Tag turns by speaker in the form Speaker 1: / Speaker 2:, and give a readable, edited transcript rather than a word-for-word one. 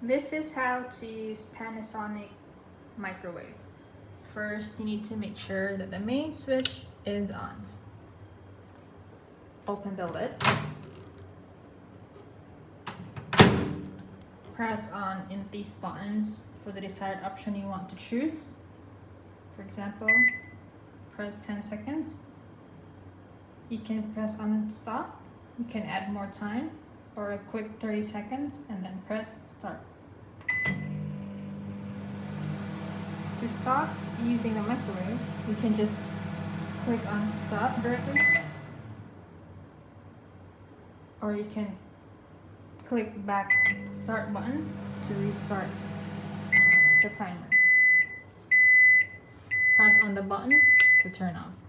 Speaker 1: This is how to use Panasonic microwave. First, you need to make sure that the main switch is on. Open the lid. Press on in these buttons for the desired option you want to choose. For example, press 10 seconds. You can press on stop. You can add more time or a quick 30 seconds and then press start. To stop using the microwave, you can just click on stop directly, or you can click back start button to restart the timer. Press on the button to turn off.